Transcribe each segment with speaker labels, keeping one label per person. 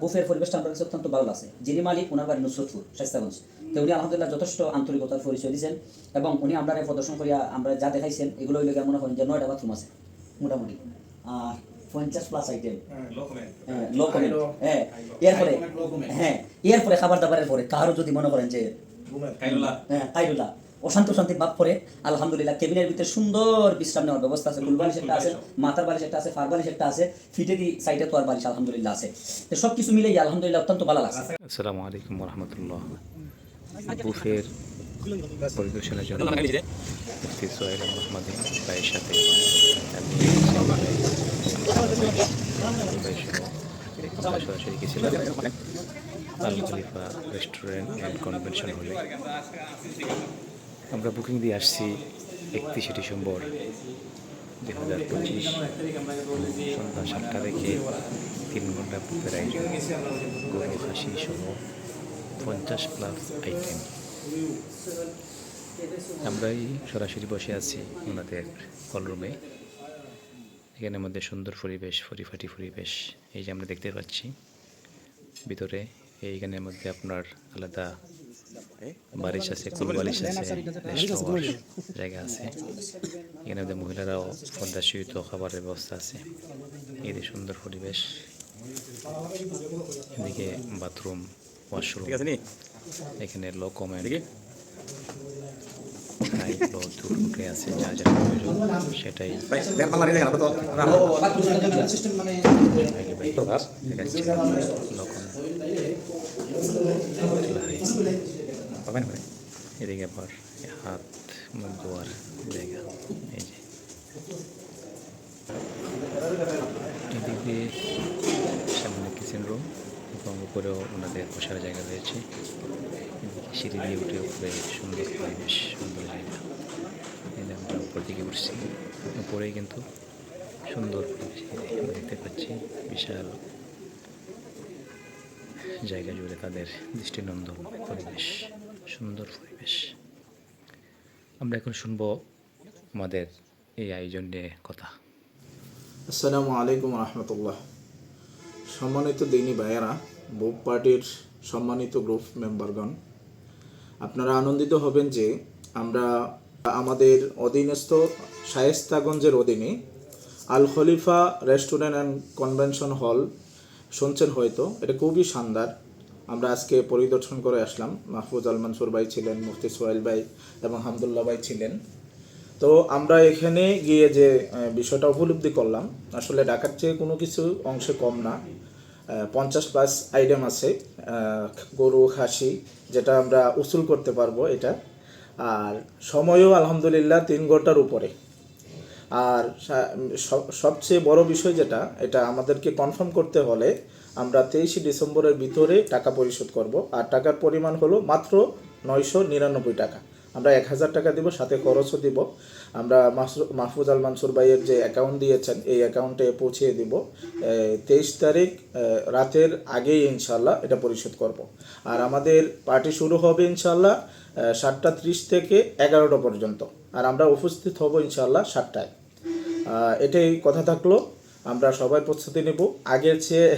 Speaker 1: বুফের পরিবেশটা আমার কাছে অত্যন্ত ভালো লাগছে। যিনি মালিক ওনার বাড়ি নুসরতপুর শায়েস্তাগঞ্জ। তো উনি আলহামদুলিল্লাহ যথেষ্ট আন্তরিকতার পরিচয় দিয়েছেন এবং উনি আমরা প্রদর্শন করিয়া আমরা যা দেখাইছেন এগুলো হইলে মনে করেন যে 9টা বাথরুম আছে মোটামুটি, আর 50+ আইটেম, লো কমেন্ট। হ্যাঁ, এরপরে এরপরে খাবার দাবারের পরে কারো যদি মনে করেন যে কাইরুল্লাহ অশান্ত শান্তি ভাব করে, আলহামদুলিল্লাহ কেবিনের ভিতরে সুন্দর বিশ্রাম নেওয়ার ব্যবস্থা আছে। গুলবালিশ একটা আছে, মাথার বালিশ একটা আছে, ফার বালিশ একটা আছে, ফিটেরই সাইডে তোয়ার বালিশ আলহামদুলিল্লাহ আছে। তো সব কিছু মিলেই আলহামদুলিল্লাহ অত্যন্ত ভালো লাগছে।
Speaker 2: আসসালামু আলাইকুম রহমতুল্লাহ। বুফের পরিদর্শনের জন্য মুফতি সোহেল আহমদ ভাইয়ের সাথে আমি সরাসরি গেছিলাম আল খলিফা রেস্টুরেন্ট অ্যান্ড কনভেনশন হলে। আমরা বুকিং দিয়ে আসছি 31শে ডিসেম্বর 2025 সন্ধ্যা 7টা থেকে 3 ঘন্টা বুফের আয়োজন, গরু খাসি সহ 50+ আইটেম। আমরাই সরাসরি বসে আছি ওনাদের হলরুমে। এখানে মধ্যে সুন্দর পরিবেশ, পরিপাটি পরিবেশ এই যে আমরা দেখতে পাচ্ছি ভিতরে। এইখানের মধ্যে আপনার আলাদা বালিশ আছে, কুল বালিশ আছে, রেস্ট হওয়ার জায়গা আছে। এখানে মধ্যে মহিলারাও পর্দাশীত খাবারের ব্যবস্থা আছে। এই যে সুন্দর পরিবেশ, এদিকে বাথরুম, ওয়াশরুম, এখানে লো কমেন্ট, হাই লো দুটো আছে, যা যা প্রয়োজন সেটাই এদিকে আবার হাত মুখ ধোয়ার জায়গা। এই যে এদিকে সামনে কিচেন রুম এবং উপরেও ওনাদের বসার জায়গা রয়েছে। সিঁড়ি দিয়ে উঠে উপরে সুন্দর পরিবেশ, সুন্দর জায়গা। এখানে আমরা উপর দিকে উঠছি, উপরেই কিন্তু সুন্দর পরিবেশ আমরা দেখতে পাচ্ছি। বিশাল জায়গা জুড়ে তাদের দৃষ্টিনন্দন পরিবেশ, সুন্দর পরিবেশ। আমরা এখন শুনবো আমাদের এই আয়োজন নিয়ে কথা।
Speaker 3: আসসালামু আলাইকুম রহমতুল্লাহ। সম্মানিত দিনী ভাইয়েরা, বুক পার্টির সম্মানিত গ্রুপ মেম্বারগণ, আপনারা আনন্দিত হবেন যে আমরা আমাদের অধীনস্থ শায়েস্তাগঞ্জের অধীনে আল খলিফা রেস্টুরেন্ট অ্যান্ড কনভেনশন হল শুনছেন হয়তো, এটা খুবই শানদার। আমরা আজকে পরিদর্শন করে আসলাম। মাহফুজ আল মানসুর ভাই ছিলেন, মুফতি সোহেল ভাই এবং হামদুল্লাহ ভাই ছিলেন। তো আমরা এখানে গিয়ে যে বিষয়টা উপলব্ধি করলাম, আসলে ঢাকার চেয়ে কোনো কিছু অংশে কম না। 50+ আইটেম আছে, গরু খাসি, যেটা আমরা উসুল করতে পারবো এটা। আর সময়ও আলহামদুলিল্লাহ 3 ঘন্টার উপরে। আর সবচেয়ে বড় বিষয় যেটা, এটা আমাদেরকে কনফার্ম করতে হলে আমরা 23শে ডিসেম্বরের ভিতরে টাকা পরিশোধ করব। আর টাকার পরিমাণ হলো মাত্র 999 টাকা। আমরা 1000 টাকা দিব, সাথে খরচও দিব। আমরা মাহফুজ আল মানসুর ভাইয়ের যে অ্যাকাউন্ট দিয়েছেন এই অ্যাকাউন্টে পৌঁছিয়ে দিব। 23 তারিখ রাতের আগেই ইনশাল্লাহ এটা পরিশোধ করব। আর আমাদের পার্টি শুরু হবে ইনশাল্লাহ 7:30 থেকে 11টা পর্যন্ত। আর আমরা উপস্থিত হব ইনশাল্লাহ 7টায়। এটাই কথা থাকলো। আমরা সবাই প্রস্তুতি নেব আগের চেয়ে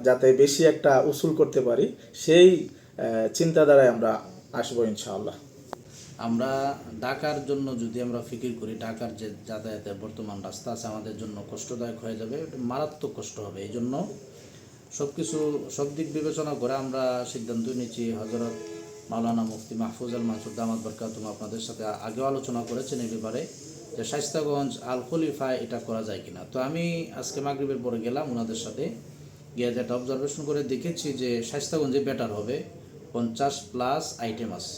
Speaker 3: যাতে বেশি একটা উসুল করতে পারি, সেই চিন্তাধারায় আমরা আসবো ইনশাআল্লাহ।
Speaker 4: আমরা ঢাকার জন্য যদি আমরা ফিকির করি, ঢাকার যে যাতায়াতের বর্তমান রাস্তা আছে আমাদের জন্য কষ্টদায়ক হয়ে যাবে, মারাত্মক কষ্ট হবে। এই জন্য সব দিক বিবেচনা করে আমরা সিদ্ধান্ত নিয়েছি। হযরত মাওলানা মুফতি মাহফুজ আল মানসুর দামাত বরকাতুহু আপনাদের সাথে আগেও আলোচনা করেছেন এই ব্যাপারে, যে শায়েস্তাগঞ্জ আল খলিফায় এটা করা যায় কিনা। তো আমি আজকে মাগরিবের পরে গেলাম ওনাদের সাথে, গিয়ে যেটা অবজারভেশন করে দেখেছি যে শায়েস্তাগঞ্জে বেটার হবে। 50+ আইটেম আছে,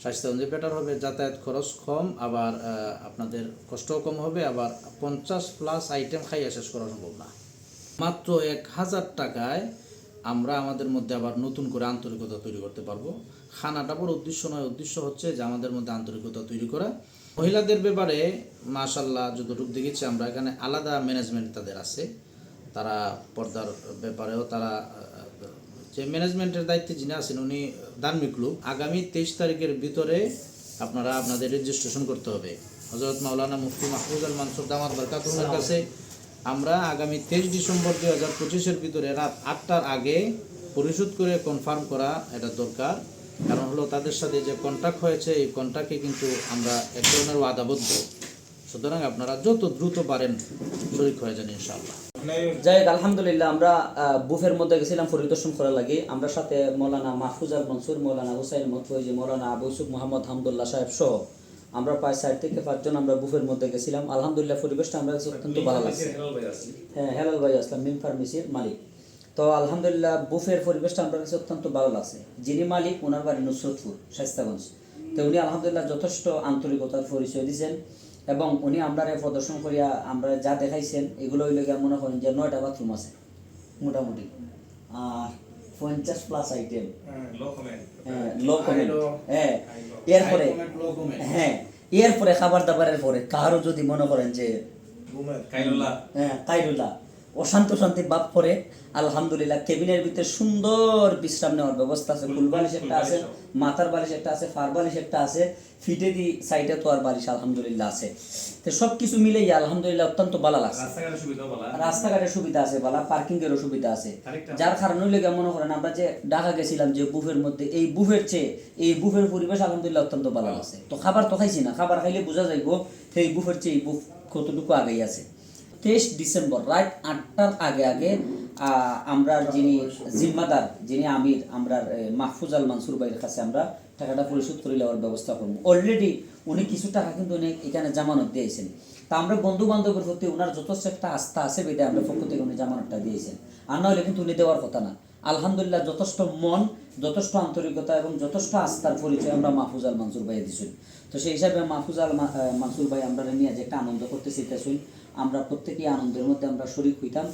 Speaker 4: শায়েস্তাগঞ্জে বেটার হবে। যাতায়াত খরচ কম, আবার আপনাদের কষ্টও কম হবে। আবার 50+ আইটেম খাইয়া শেষ করা সম্ভব না। মাত্র 1000 টাকায় আমরা আমাদের মধ্যে আবার নতুন করে আন্তরিকতা তৈরি করতে পারবো। খানাটা বড় উদ্দেশ্য নয়, উদ্দেশ্য হচ্ছে যে আমাদের মধ্যে আন্তরিকতা তৈরি করা। মহিলাদের ব্যাপারে মাশাআল্লাহ যতটুকু দেখেছি আমরা, এখানে আলাদা ম্যানেজমেন্ট তাদের আছে। তারা পর্দার ব্যাপারেও তারা যে ম্যানেজমেন্টের দায়িত্বে যিনি আছেন উনি ধার্মিক লোক। আগামী 23 তারিখের ভিতরে আপনারা আপনাদের রেজিস্ট্রেশন করতে হবে। হযরত মাওলানা মুফতি মাহফুজ আল মানসুর দামাত বরকাতুহুর কাছে আমরা আগামী 23 ডিসেম্বর 2025-এর ভিতরে রাত 8টার আগে পরিশোধ করে কনফার্ম করা এটা দরকার। কারণ হলো তাদের সাথে যে কন্ট্যাক্ট হয়েছে এই কন্ট্যাক্টে কিন্তু আমরা এক ধরনের ওয়াদাবদ্ধ। সুতরাং আপনারা যত দ্রুত পারেন শরীক হয়ে যান ইনশাআল্লাহ।
Speaker 1: যাই হোক, আলহামদুলিল্লাহ আমরা বুফের মধ্যে গেছিলাম পরিদর্শন করার লাগে। আমরা সাথে মৌলানা মাহফুজ আল মনসুর, মৌলানা হুসাইন মতফৈজি, মৌলানা আবু ইউসুফ মোহাম্মদ হামদুল্লাহ সাহেব সহ আমরা প্রায় 4 থেকে 5 জন আমরা বুফের মধ্যে গেছিলাম। আলহামদুলিল্লাহ পরিবেশটা আমরা অত্যন্ত ভালো লাগছে। হ্যাঁ, হেলাল ভাই আসলাম, মিম ফার্মেসির মালিক। তো আলহামদুলিল্লাহ বুফের পরিবেশটা আমরা কাছে অত্যন্ত ভালো লাগছে। যিনি মালিক ওনার বাড়ি নুসরতপুর, শায়েস্তাগঞ্জ। তো উনি আলহামদুলিল্লাহ যথেষ্ট আন্তরিকতার পরিচয় দিয়েছেন এবং উনি আমরা প্রদর্শন করিয়া আমরা যা দেখাইছেন এগুলো হইলে মনে করেন যে 9টা বাথরুম আছে মোটামুটি, আর 50+ আইটেম, লো কমেন্ট। হ্যাঁ, এরপরে খাবার দাবারের পরে কারো যদি মনে করেন যে কাইরুল্লাহ অশান্ত শান্তি ভাব করে, আলহামদুলিল্লাহ কেবিনের ভিতরে সুন্দর বিশ্রাম নেওয়ার ব্যবস্থা আছে। ফুল বালিশ একটা আছে, মাথার বালিশ একটা আছে, ফার বালিশ একটা আছে, ফিটে দি সাইডে তো আর বালিশ আলহামদুলিল্লাহ আছে। তো সব কিছু মিলেই আলহামদুলিল্লাহ অত্যন্ত ভালো লাগছে। রাস্তাঘাটের সুবিধা আছে, ভালো পার্কিং এরও সুবিধা আছে, যার কারণে লেগে মনে করেন আমরা যে ঢাকা গেছিলাম যে বুফের মধ্যে, এই বুফের চেয়ে এই বুফের পরিবেশ আলহামদুলিল্লাহ অত্যন্ত ভালো লাগছে। তো খাবার তো খাইছি না, খাবার খাইলে বোঝা যাইব এই বুফের চেয়ে এই বুফ কতটুকু আগেই আছে। 23 ডিসেম্বর রাত 8টার আগে আমরা যিনি জিম্মাদার, যিনি আমির, আমরা মাহফুজ আল মনসুর ভাইয়ের কাছে আমরা টাকাটা পরিশোধ করে নেওয়ার ব্যবস্থা করবো। অলরেডি উনি কিছু টাকা কিন্তু উনি এখানে জামানত দিয়েছেন। তা আমরা বন্ধু বান্ধবের প্রতি ওনার যথেষ্ট একটা আস্থা আছে বেদে আমরা পক্ষ থেকে উনি জামানতটা দিয়েছেন, আর না হলে কিন্তু উনি দেওয়ার কথা না। আলহামদুলিল্লাহ যথেষ্ট মন, যথেষ্ট আন্তরিকতা এবং যথেষ্ট আস্থার পরিচয় আমরা মাহফুজ আল মনসুর ভাইয়ে দিয়েছেন। তো সেই হিসাবে মাহফুজ আল মনসুর ভাই আমরা নিয়ে যে একটা আনন্দ করতে চাইতেছেন, আমরা প্রত্যেকেই আনন্দের মধ্যে আমরা শরীক হইতাম।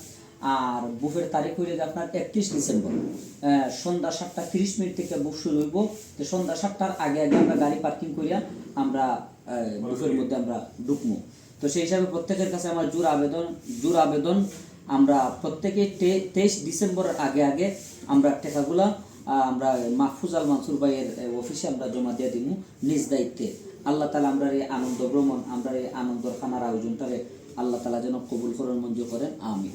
Speaker 1: আর বুফের তারিখ হইলে যে আপনার 31 ডিসেম্বর সন্ধ্যা 7:30 থেকে বুফ শুরু হইব। তো সন্ধ্যা 7টার আগে আমরা গাড়ি পার্কিং করিয়া আমরা বুফের মধ্যে আমরা ঢুকবো। তো সেই হিসাবে প্রত্যেকের কাছে আমার জোর আবেদন আমরা প্রত্যেকে 23 ডিসেম্বরের আগে আমরা টাকাগুলা আমরা মাহফুজ আল মনসুর ভাইয়ের অফিসে আমরা জমা দিয়ে দিব নিজ দায়িত্বে। আল্লাহ তাআলা আমরা এই আনন্দ ভ্রমণ, আমরা এই আনন্দ খানার আয়োজনটারে আল্লাহ তাআলা যেন কবুল করেন, মঞ্জুর করেন। আমিন।